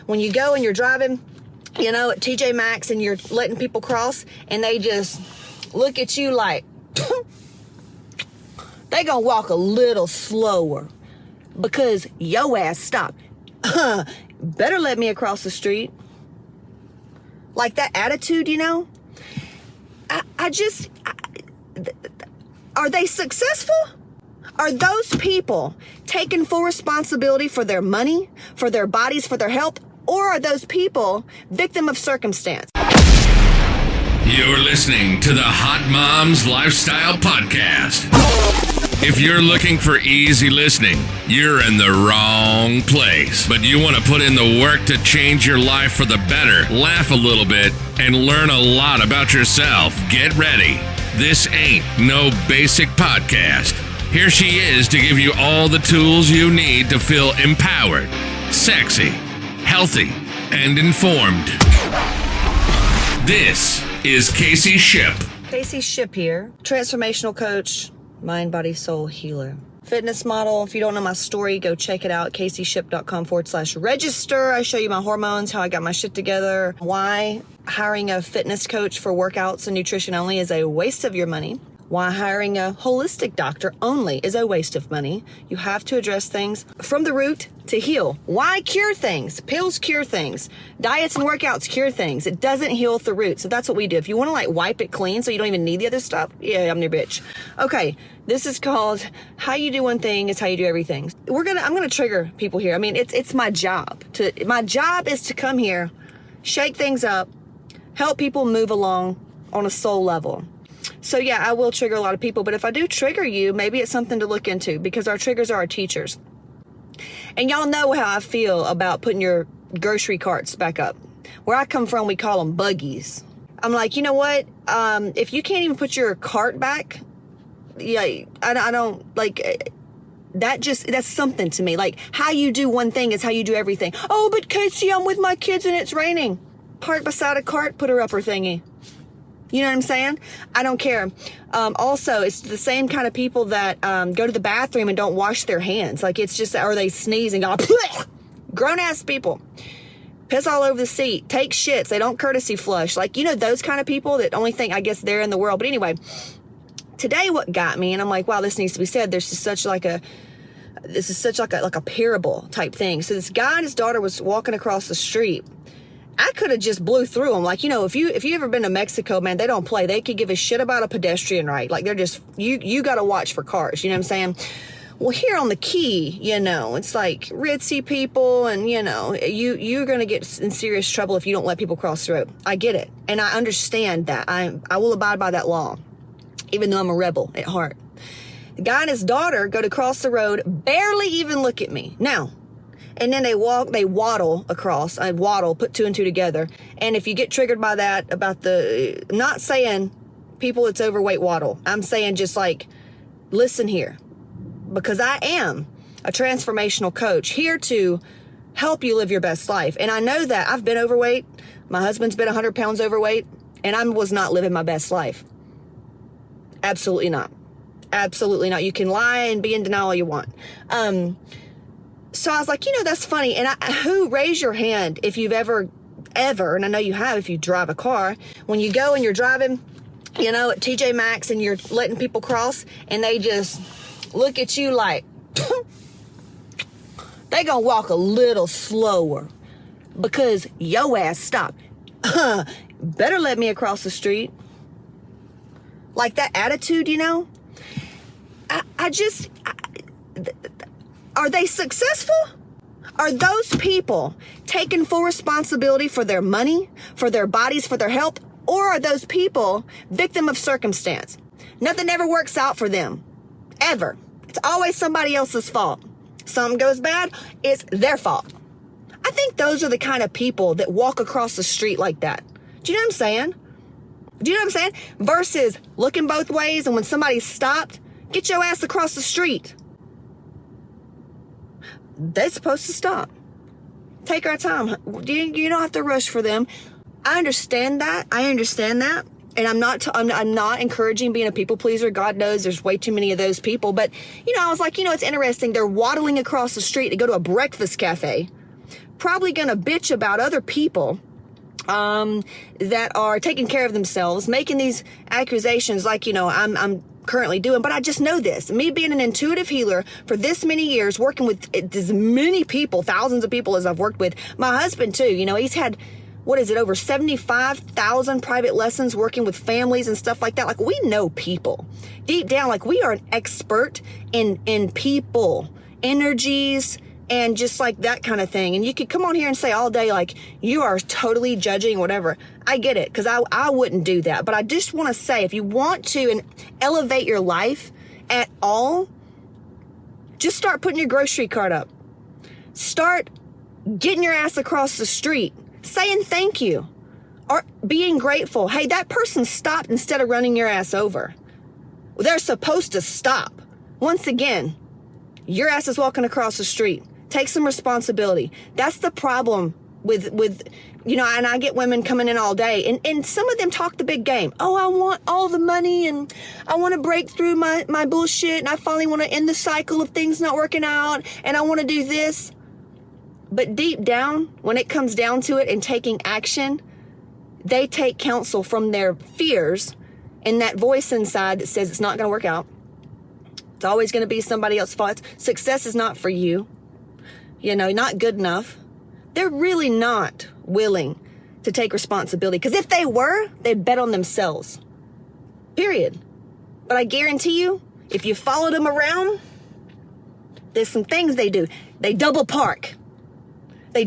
When you go and you're driving, you know, at TJ Maxx and you're letting people cross and they just look at you like, they gonna walk a little slower because yo ass stopped. Better let me across the street. Like that attitude, you know? Are they successful? Are those people taking full responsibility for their money, for their bodies, for their health? Or are those people victim of circumstance? You're listening to the Hot Moms Lifestyle Podcast. If you're looking for easy listening, you're in the wrong place. But you want to put in the work to change your life for the better, laugh a little bit, and learn a lot about yourself. Get ready. This ain't no basic podcast. Here she is to give you all the tools you need to feel empowered, sexy, healthy, and informed. This is Casey Ship. Casey Ship here, transformational coach, mind, body, soul healer. Fitness model. If you don't know my story, go check it out. CaseyShip.com/register. I show you my hormones, how I got my shit together, why hiring a fitness coach for workouts and nutrition only is a waste of your money. Why hiring a holistic doctor only is a waste of money. You have to address things from the root to heal. Why cure things? Pills cure things. Diets and workouts cure things. It doesn't heal at the root. So that's what we do. If you want to like wipe it clean so you don't even need the other stuff, yeah, I'm your bitch. Okay, this is called how you do one thing is how you do everything. I'm gonna trigger people here. I mean, it's my job. My job is to come here, shake things up, help people move along on a soul level. So yeah, I will trigger a lot of people, but if I do trigger you, maybe it's something to look into because our triggers are our teachers. And y'all know how I feel about putting your grocery carts back up. Where I come from, we call them buggies. I'm like, you know what? If you can't even put your cart back, yeah, I don't like that's something to me. Like how you do one thing is how you do everything. Oh, but Casey, I'm with my kids and it's raining. Park beside a cart, put her upper thingy. You know what I'm saying? I don't care. Also, it's the same kind of people that go to the bathroom and don't wash their hands. Like it's just, or they sneeze and go, grown-ass people. Piss all over the seat. Take shits. They don't courtesy flush. Like, you know, those kind of people that only think, I guess, they're in the world. But anyway, today what got me, and I'm like, wow, this needs to be said. This is such like a parable type thing. So this guy and his daughter was walking across the street. I could have just blew through them. Like, you know, if you ever been to Mexico, man, they don't play. They could give a shit about a pedestrian right. Like they're just, you got to watch for cars. You know what I'm saying? Well, here on the Key, you know, it's like ritzy people and, you know, you're going to get in serious trouble if you don't let people cross the road. I get it. And I understand that. I will abide by that law, even though I'm a rebel at heart. The guy and his daughter go to cross the road, barely even look at me. Now, and then they waddle across. I waddle, put two and two together. And if you get triggered by that, I'm not saying people that's overweight waddle. I'm saying just like, listen here. Because I am a transformational coach here to help you live your best life. And I know that I've been overweight. My husband's been 100 pounds overweight. And I was not living my best life. Absolutely not. Absolutely not. You can lie and be in denial all you want. So I was like, you know, that's funny. And raise your hand if you've ever, and I know you have if you drive a car, when you go and you're driving, you know, at TJ Maxx and you're letting people cross and they just look at you like, they gonna walk a little slower because yo ass stopped. Better let me across the street. Like that attitude, you know? Are they successful? Are those people taking full responsibility for their money, for their bodies, for their health? Or are those people victim of circumstance? Nothing ever works out for them. Ever. It's always somebody else's fault. Something goes bad, it's their fault. I think those are the kind of people that walk across the street like that. Do you know what I'm saying? Do you know what I'm saying? Versus looking both ways and when somebody stopped, get your ass across the street. They're supposed to stop. Take our time. You don't have to rush for them. I understand that. And I'm not encouraging being a people pleaser. God knows there's way too many of those people. But, you know, I was like, you know, it's interesting. They're waddling across the street to go to a breakfast cafe. probably going to bitch about other people that are taking care of themselves, making these accusations like, I'm currently doing. But I just know this. Me being an intuitive healer for this many years, working with as many people, thousands of people as I've worked with. My husband, too, he's had, over 75,000 private lessons working with families and stuff like that. Like, we know people. Deep down, like, we are an expert in people, energies, and just like that kind of thing. And you could come on here and say all day, like, you are totally judging, whatever. I get it, because I wouldn't do that. But I just want to say, if you want to elevate your life at all, just start putting your grocery cart up. Start getting your ass across the street, saying thank you, or being grateful. Hey, that person stopped instead of running your ass over. They're supposed to stop. Once again, your ass is walking across the street. Take some responsibility. That's the problem with and I get women coming in all day, and some of them talk the big game. Oh, I want all the money, and I want to break through my bullshit, and I finally want to end the cycle of things not working out, and I want to do this. But deep down, when it comes down to it and taking action, they take counsel from their fears and that voice inside that says it's not going to work out. It's always going to be somebody else's fault. Success is not for you. Not good enough. They're really not willing to take responsibility. Because if they were, they'd bet on themselves. Period. But I guarantee you, if you followed them around, there's some things they do. They double park. They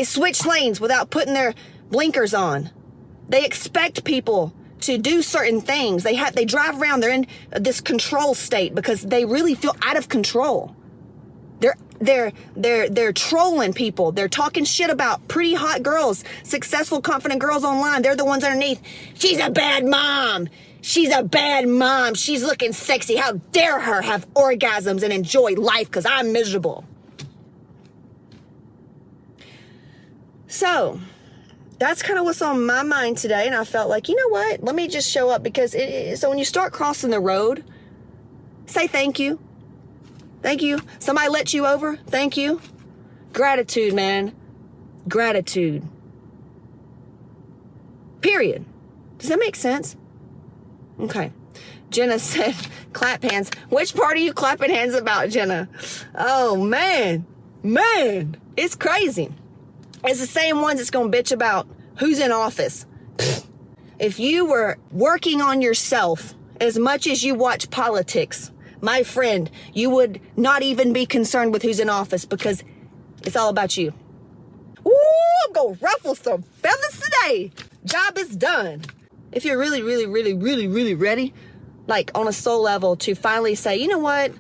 switch lanes without putting their blinkers on. They expect people to do certain things. They drive around. They're in this control state because they really feel out of control. They're trolling people. They're talking shit about pretty hot girls, successful, confident girls online. They're the ones underneath. She's a bad mom. She's a bad mom. She's looking sexy. How dare her have orgasms and enjoy life because I'm miserable. So that's kind of what's on my mind today. And I felt like, you know what? Let me just show up, because so when you start crossing the road, say thank you. Thank you. Somebody let you over. Thank you. Gratitude, man. Gratitude. Period. Does that make sense? Okay. Jenna said, clap hands. Which part are you clapping hands about, Jenna? Oh, man. It's crazy. It's the same ones that's going to bitch about who's in office. If you were working on yourself as much as you watch politics, my friend, you would not even be concerned with who's in office, because it's all about you. Ooh, I'm going to ruffle some feathers today. Job is done. If you're really, really, really, really, really ready, like on a soul level, to finally say, you know what?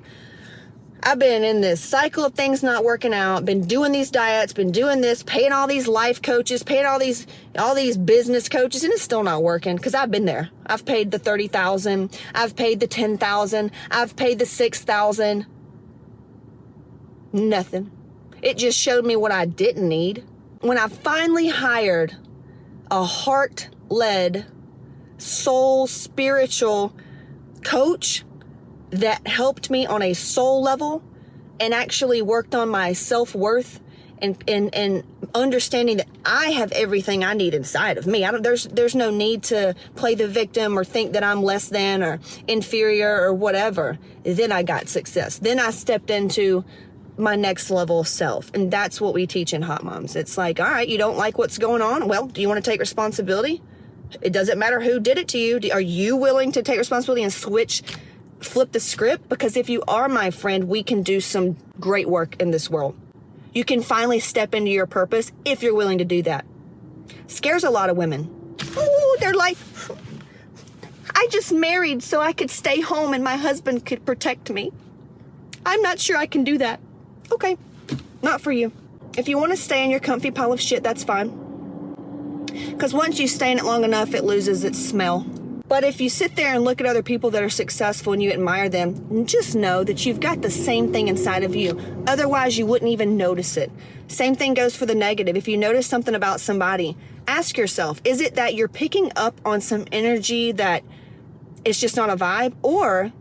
I've been in this cycle of things not working out, been doing these diets, been doing this, paying all these life coaches, paying all these business coaches, and it's still not working, because I've been there. I've paid the $30,000. I've paid the $10,000. I've paid the $6,000. Nothing. It just showed me what I didn't need. When I finally hired a heart-led, soul, spiritual coach that helped me on a soul level and actually worked on my self-worth and understanding that I have everything I need inside of me. There's no need to play the victim or think that I'm less than or inferior or whatever. Then I got success. Then I stepped into my next level of self. And that's what we teach in Hot Moms. It's like, all right, you don't like what's going on? Well, do you want to take responsibility? It doesn't matter who did it to you. Are you willing to take responsibility and flip the script? Because if you are, my friend, we can do some great work in this world. You can finally step into your purpose if you're willing to do that. Scares a lot of women. Ooh, they're like, I just married so I could stay home and my husband could protect me. I'm not sure I can do that. Okay, not for you. If you want to stay in your comfy pile of shit, that's fine. Because once you stay in it long enough, it loses its smell. But if you sit there and look at other people that are successful and you admire them, just know that you've got the same thing inside of you. Otherwise, you wouldn't even notice it. Same thing goes for the negative. If you notice something about somebody, ask yourself, is it that you're picking up on some energy that is just not a vibe? Or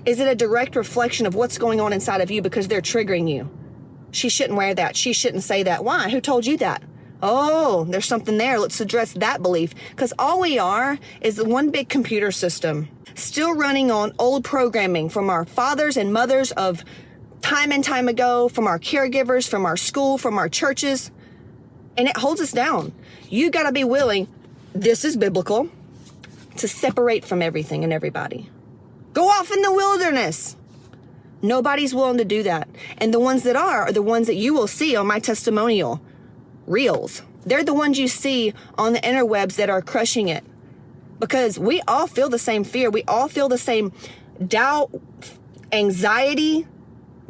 is it a direct reflection of what's going on inside of you because they're triggering you? She shouldn't wear that. She shouldn't say that. Why? Who told you that? Oh, there's something there. Let's address that belief. Because all we are is one big computer system, still running on old programming from our fathers and mothers of time and time ago, from our caregivers, from our school, from our churches. And it holds us down. You got to be willing, this is biblical, to separate from everything and everybody. Go off in the wilderness. Nobody's willing to do that. And the ones that are the ones that you will see on my testimonial reels. They're the ones you see on the interwebs that are crushing it. Because we all feel the same fear. We all feel the same doubt, anxiety.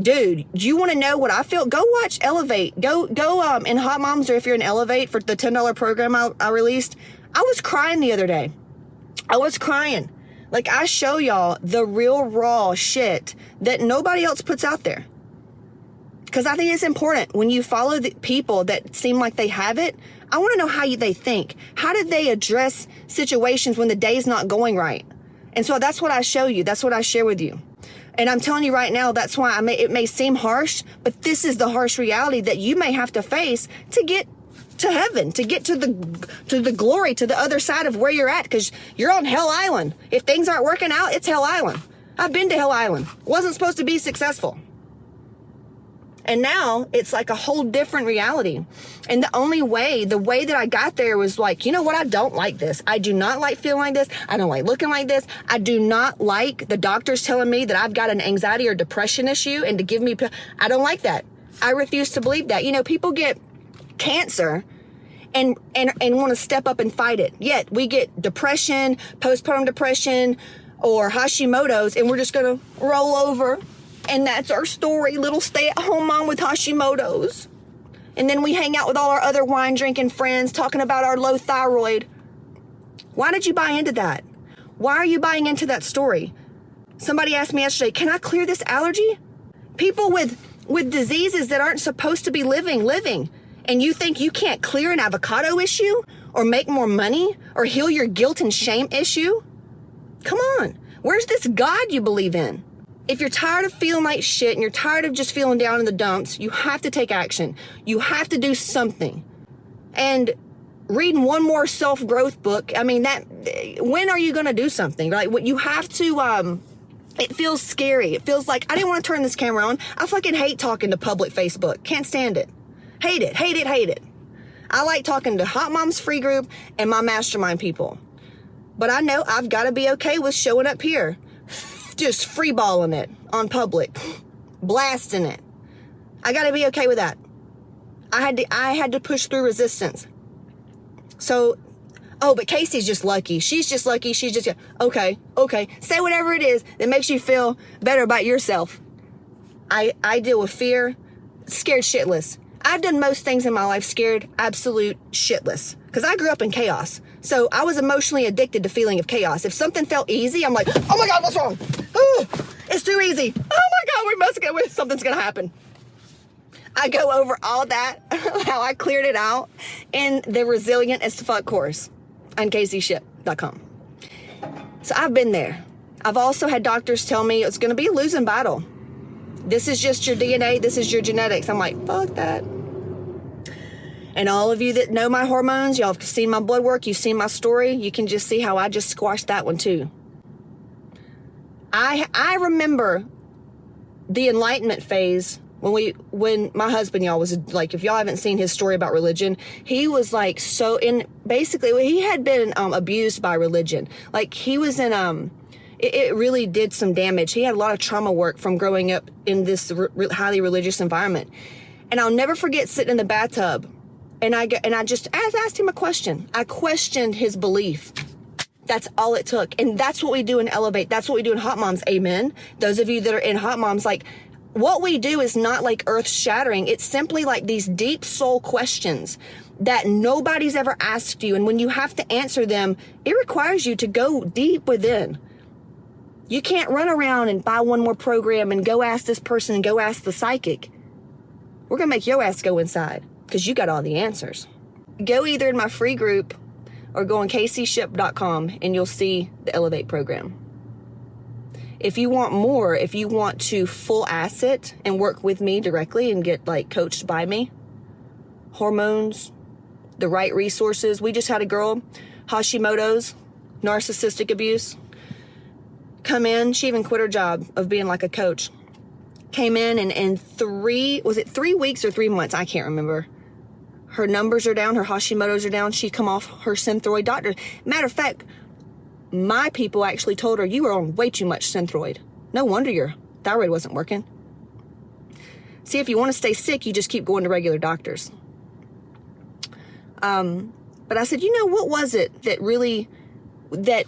Dude, do you want to know what I feel? Go watch Elevate. Go in Hot Moms, or if you're in Elevate for the $10 program I released. I was crying the other day. I was crying. Like, I show y'all the real raw shit that nobody else puts out there. Because I think it's important when you follow the people that seem like they have it. I want to know how they think. How did they address situations when the day's not going right? And so that's what I show you. That's what I share with you. And I'm telling you right now, that's why it may seem harsh, but this is the harsh reality that you may have to face to get to heaven, to get to the glory, to the other side of where you're at, because you're on Hell Island. If things aren't working out, it's Hell Island. I've been to Hell Island. Wasn't supposed to be successful. And now it's like a whole different reality. And the way that I got there was like, you know what? I don't like this. I do not like feeling like this. I don't like looking like this. I do not like the doctors telling me that I've got an anxiety or depression issue and to give me, I don't like that. I refuse to believe that. You know, people get cancer and want to step up and fight it. Yet we get depression, postpartum depression, or Hashimoto's, and we're just going to roll over. And that's our story, little stay-at-home mom with Hashimoto's. And then we hang out with all our other wine-drinking friends talking about our low thyroid. Why did you buy into that? Why are you buying into that story? Somebody asked me yesterday, can I clear this allergy? People with diseases that aren't supposed to be living. And you think you can't clear an avocado issue? Or make more money? Or heal your guilt and shame issue? Come on. Where's this God you believe in? If you're tired of feeling like shit and you're tired of just feeling down in the dumps, you have to take action. You have to do something. And reading one more self-growth book, I mean, when are you going to do something? Like, what you have to, it feels scary. It feels like, I didn't want to turn this camera on. I fucking hate talking to public Facebook. Can't stand it. Hate it. I like talking to Hot Moms Free Group and my mastermind people. But I know I've got to be okay with showing up here. Just freeballing it on public, blasting it. I got to be okay with that. I had to push through resistance. So, but Casey's just lucky. She's just lucky. She's just, okay. Say whatever it is that makes you feel better about yourself. I deal with fear, scared shitless. I've done most things in my life scared absolute shitless, because I grew up in chaos. So I was emotionally addicted to feeling of chaos. If something felt easy, I'm like, oh my God, what's wrong? Ooh, it's too easy. Oh my God, we must go with something's going to happen. I go over all that, how I cleared it out in the Resilient as Fuck course on kcship.com. So I've been there. I've also had doctors tell me it's going to be a losing battle. This is just your DNA. This is your genetics. I'm like, fuck that. And all of you that know my hormones, y'all have seen my blood work, you've seen my story, you can just see how I just squashed that one too. I remember the enlightenment phase when my husband, y'all, was like, if y'all haven't seen his story about religion, he was like, basically he had been abused by religion. Like, he was in, it really did some damage. He had a lot of trauma work from growing up in this highly religious environment. And I'll never forget sitting in the bathtub. And I just asked him a question. I questioned his belief. That's all it took. And that's what we do in Elevate. That's what we do in Hot Moms. Amen. Those of you that are in Hot Moms, like, what we do is not like earth shattering. It's simply like these deep soul questions that nobody's ever asked you. And when you have to answer them, it requires you to go deep within. You can't run around and buy one more program and go ask this person and go ask the psychic. We're going to make your ass go inside, because you got all the answers. Go either in my free group or go on kcship.com and you'll see the Elevate program. If you want more, if you want to full asset and work with me directly and get like coached by me, hormones, the right resources. We just had a girl, Hashimoto's, narcissistic abuse, come in. She even quit her job of being like a coach. Came in and in 3 weeks or 3 months? I can't remember. Her numbers are down. Her Hashimoto's are down. She come off her Synthroid doctor. Matter of fact, my people actually told her, you were on way too much Synthroid. No wonder your thyroid wasn't working. See, if you want to stay sick, you just keep going to regular doctors. But I said, what was it that really, that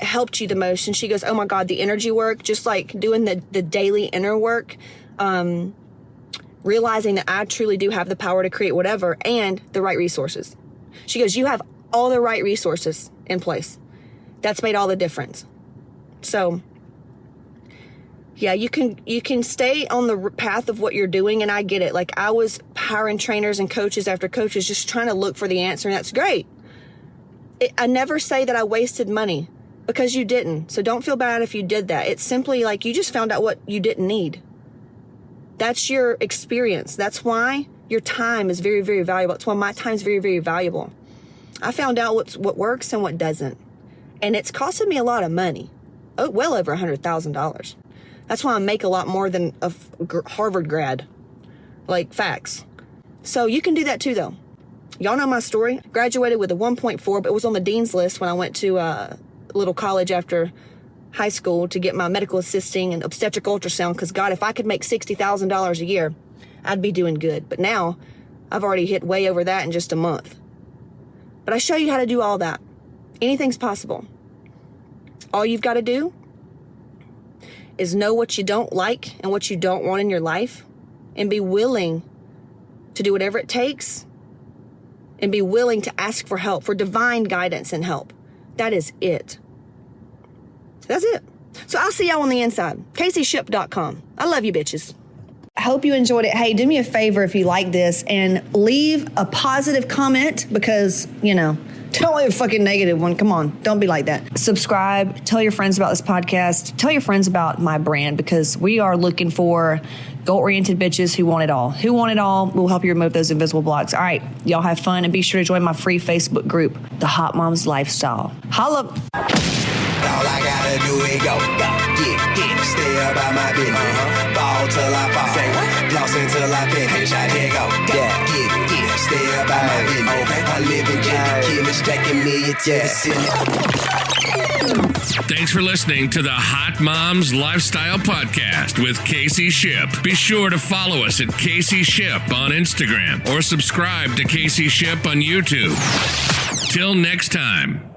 helped you the most? And she goes, oh my God, the energy work, just like doing the daily inner work, realizing that I truly do have the power to create whatever and the right resources. She goes, you have all the right resources in place. That's made all the difference. So yeah, you can stay on the path of what you're doing. And I get it. Like I was hiring trainers and coaches after coaches, just trying to look for the answer. And that's great. I never say that I wasted money, because you didn't. So don't feel bad if you did that. It's simply like you just found out what you didn't need. That's your experience. That's why your time is very, very valuable. That's why my time is very, very valuable. I found out what works and what doesn't. And it's costing me a lot of money. Oh, well over $100,000. That's why I make a lot more than a Harvard grad. Like, facts. So you can do that too, though. Y'all know my story. Graduated with a 1.4, but it was on the dean's list when I went to a little college after high school to get my medical assisting and obstetric ultrasound. Because, God, if I could make $60,000 a year, I'd be doing good. But now, I've already hit way over that in just a month. But I show you how to do all that. Anything's possible. All you've got to do is know what you don't like and what you don't want in your life, and be willing to do whatever it takes, and be willing to ask for help, for divine guidance and help. That is it. That's it. So I'll see y'all on the inside. CaseyShip.com. I love you, bitches. I hope you enjoyed it. Hey, do me a favor if you like this and leave a positive comment, because, don't leave a fucking negative one. Come on. Don't be like that. Subscribe. Tell your friends about this podcast. Tell your friends about my brand, because we are looking for goal-oriented bitches who want it all. Who want it all? We'll help you remove those invisible blocks. All right. Y'all have fun, and be sure to join my free Facebook group, The Hot Moms Lifestyle. Holla. All I gotta do is go, get, stay about my business. Ball till I fall, floss until I finish. I here go, get, stay about my business. I live in Killer, stacking million to the ceiling. Thanks for listening to the Hot Moms Lifestyle Podcast with Casey Ship. Be sure to follow us at Casey Ship on Instagram or subscribe to Casey Ship on YouTube. Till next time.